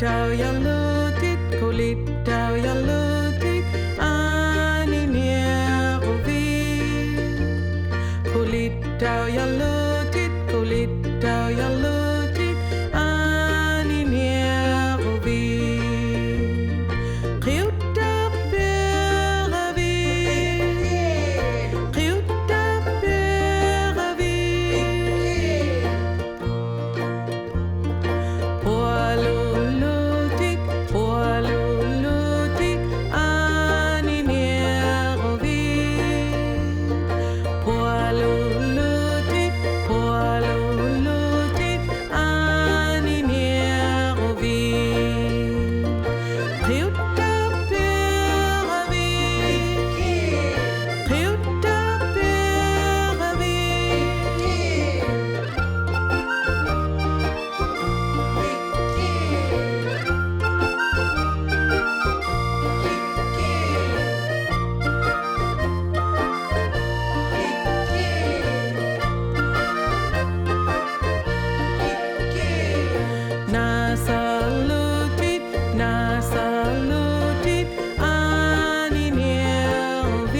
Kulitau ja lutit, kulitau ja lutit, ani nierovik. Kulitau ja lutit, kulitau ja lutit, ani nierovik. Riutar peravik, riutar peravik. Puolulutik, puolulutik, ani nierovik. Puolulutik, puolulutik, ani nierovik. Riutar peravik, riutar peravik. Nasalutit, nasalutit, ani nierovik.